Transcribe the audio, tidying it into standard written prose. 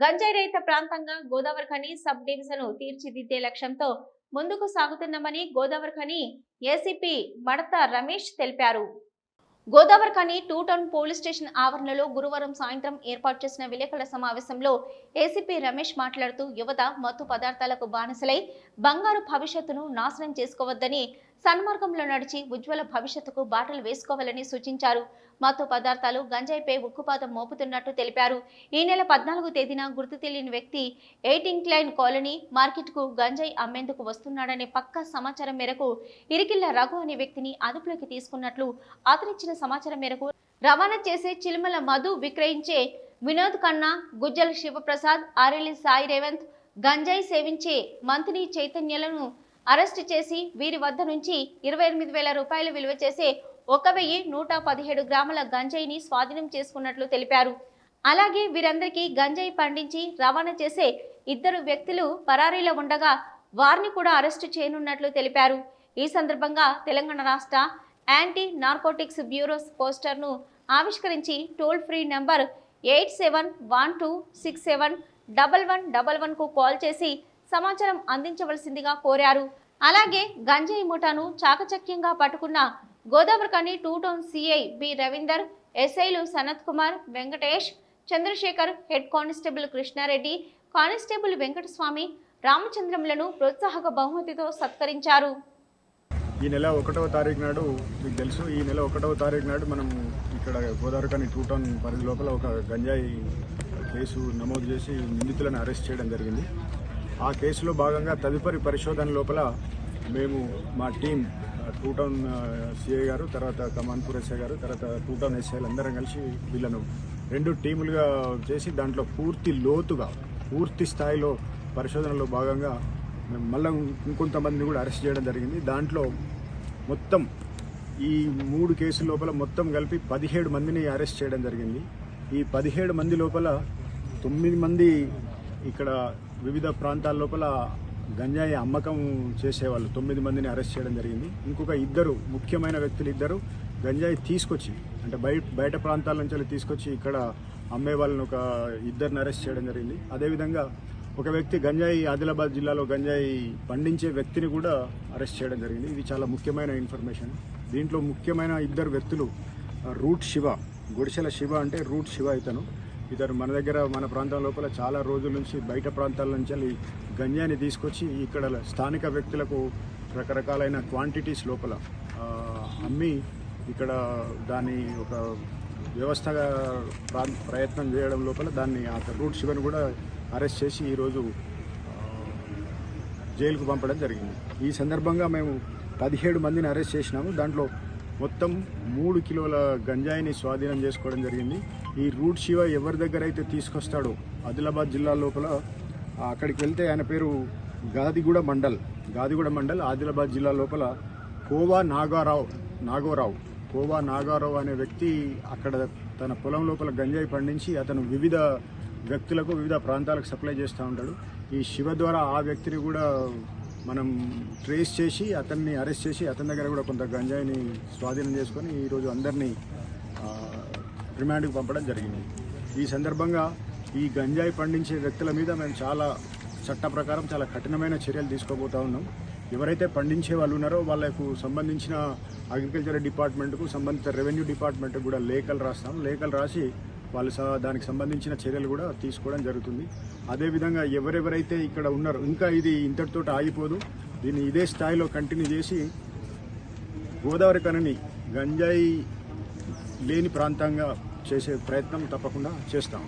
గంజాయి రహిత ప్రాంతంగా గోదావరిఖని సబ్ డివిజన్ తీర్చిదిద్దే లక్ష్యంతో ముందుకు సాగుతున్నామని గోదావరిఖని ఏసీపీ మడత రమేష్ తెలిపారు. గోదావరిఖని 2 టౌన్ పోలీస్ స్టేషన్ ఆవరణలో గురువారం సాయంత్రం ఏర్పాటు చేసిన విలేకరుల సమావేశంలో ఏసీపీ రమేష్ మాట్లాడుతూ యువత మత్తు పదార్థాలకు బానిసలై బంగారు భవిష్యత్తును నాశనం చేసుకోవద్దని, సన్మార్గంలో నడిచి ఉజ్వల భవిష్యత్తుకు బాటలు వేసుకోవాలని సూచించారు. మత్తు పదార్థాలు గంజాయిపై ఉక్కుపాదం మోపుతున్నట్టు తెలిపారు. ఈ నెల 14వ తేదీన గుర్తు తెలియని వ్యక్తి 8 ఇంక్లైన్ కాలనీ మార్కెట్కు గంజాయి అమ్మేందుకు వస్తున్నాడనే పక్కా సమాచారం మేరకు ఇరికిల్ల రఘు అనే వ్యక్తిని అదుపులోకి తీసుకున్నట్లు అతనిచ్చిన సమాచారం మేరకు రవాణా చేసే చిలుమల మధు విక్రయించే వినోద్ ఖన్నా, గుజ్జల శివప్రసాద్, ఆరెల్లి సాయి రేవంత్ గంజాయి సేవించే మంత్రి చైతన్యలను అరెస్టు చేసి వీరి వద్ద నుంచి 28,000 రూపాయలు విలువ చేసే 1,117 గ్రాముల గంజాయిని స్వాధీనం చేసుకున్నట్లు తెలిపారు. అలాగే వీరందరికీ గంజాయి పండించి రవాణా చేసే 2 వ్యక్తులు పరారీలో ఉండగా వారిని కూడా అరెస్టు చేయనున్నట్లు తెలిపారు. ఈ సందర్భంగా తెలంగాణ రాష్ట్ర యాంటీ నార్కోటిక్స్ బ్యూరో పోస్టర్ను ఆవిష్కరించి టోల్ ఫ్రీ నంబర్ 8712671111కు కాల్ చేసి సమాచారం అందించవలసిందిగా కోరారు. అలాగే గంజాయి ముఠాను చాకచక్యంగా పట్టుకున్న Godavarikhani 2 town CI B Ravinder, ఎస్ఐలు Sanath Kumar, Venkatesh, Chandrasekhar, head constable Krishnareddy, constable Venkataswamy, రామచంద్రంలను ప్రోత్సాహక బహుమతితో సత్కరించారు. ఈ నెల 1వ తారీఖు నాడు మీకు తెలుసు, ఈ నెల 1వ తారీఖు నాడు మనం ఇక్కడ గోదావరిఖని 2 టౌన్ పరిధి లోపల ఒక గంజాయి కేసు నమోదు చేసి నిందితులను అరెస్ట్ చేయడం జరిగింది. ఆ కేసులో భాగంగా తదుపరి పరిశోధన లోపల మేము మా టీం 2 టౌన్ సిఐ గారు, తర్వాత కమాన్పూర్ ఎస్ఐ గారు, తర్వాత 2 టౌన్ ఎస్ఐలు అందరం కలిసి వీళ్ళను 2 టీములుగా చేసి దాంట్లో పూర్తి స్థాయిలో పరిశోధనలో భాగంగా మేము మళ్ళీ ఇంకొంతమందిని కూడా అరెస్ట్ చేయడం జరిగింది. దాంట్లో మొత్తం ఈ 3 కేసుల లోపల మొత్తం కలిపి 17 మందిని అరెస్ట్ చేయడం జరిగింది. ఈ 17 మంది లోపల 9 మంది ఇక్కడ వివిధ ప్రాంతాల లోపల గంజాయి అమ్మకం చేసేవాళ్ళు 9 మందిని అరెస్ట్ చేయడం జరిగింది. ఇంకొక 2 ముఖ్యమైన వ్యక్తులు 2 గంజాయి తీసుకొచ్చి అంటే బయట ప్రాంతాల నుంచి తీసుకొచ్చి ఇక్కడ అమ్మే వాళ్ళని ఒక 2ని అరెస్ట్ చేయడం జరిగింది. అదేవిధంగా ఒక వ్యక్తి గంజాయి ఆదిలాబాద్ జిల్లాలో గంజాయి పండించే వ్యక్తిని కూడా అరెస్ట్ చేయడం జరిగింది. ఇది చాలా ముఖ్యమైన ఇన్ఫర్మేషన్. దీంట్లో ముఖ్యమైన 2 వ్యక్తులు రూట్ శివ, గుడిసెల శివ అంటే రూట్ శివ ఇతను మన దగ్గర మన ప్రాంతం లోపల చాలా రోజుల నుంచి బయట ప్రాంతాల నుంచి గంజాయిని తీసుకొచ్చి ఇక్కడ స్థానిక వ్యక్తులకు రకరకాలైన క్వాంటిటీస్ లోపల అమ్మి ఇక్కడ దాన్ని ఒక వ్యవస్థగా ప్రయత్నం చేయడం లోపల దాన్ని ఆ రూట్ శివను కూడా అరెస్ట్ చేసి ఈరోజు జైలుకు పంపడం జరిగింది. ఈ సందర్భంగా మేము 17 మందిని అరెస్ట్ చేసినాము. దాంట్లో మొత్తం 3 కిలోల గంజాయిని స్వాధీనం చేసుకోవడం జరిగింది. ఈ రూట్ శివ ఎవరి దగ్గర అయితే తీసుకొస్తాడో ఆదిలాబాద్ జిల్లా లోపల అక్కడికి వెళ్తే ఆయన పేరు గాదిగూడ మండల్ ఆదిలాబాద్ జిల్లా లోపల కోవా నాగారావు అనే వ్యక్తి అక్కడ తన పొలం లోపల గంజాయి పండించి అతను వివిధ వ్యక్తులకు వివిధ ప్రాంతాలకు సప్లై చేస్తూ ఉంటాడు. ఈ శివ ద్వారా ఆ వ్యక్తిని కూడా మనం ట్రేస్ చేసి అతన్ని అరెస్ట్ చేసి అతని దగ్గర కూడా కొంత గంజాయిని స్వాధీనం చేసుకొని ఈరోజు అందరినీ రిమాండ్కి పంపడం జరిగింది. ఈ సందర్భంగా ఈ గంజాయి పండించే వ్యక్తుల మీద మేము చాలా చట్ట ప్రకారం చాలా కఠినమైన చర్యలు తీసుకోబోతూ ఉన్నాం. ఎవరైతే పండించే వాళ్ళు ఉన్నారో వాళ్ళకు సంబంధించిన అగ్రికల్చర్ డిపార్ట్మెంట్కు సంబంధిత రెవెన్యూ డిపార్ట్మెంట్కి కూడా లేఖలు రాసి వాళ్ళు దానికి సంబంధించిన చర్యలు కూడా తీసుకోవడం జరుగుతుంది. అదేవిధంగా ఎవరెవరైతే ఇక్కడ ఉన్నారో ఇంకా ఇది ఇంతటితో ఆగిపోదు, దీన్ని ఇదే స్థాయిలో కంటిన్యూ చేసి గోదావరిఖనిని గంజాయి లేని ప్రాంతంగా చేసే ప్రయత్నం తప్పకుండా చేస్తాం.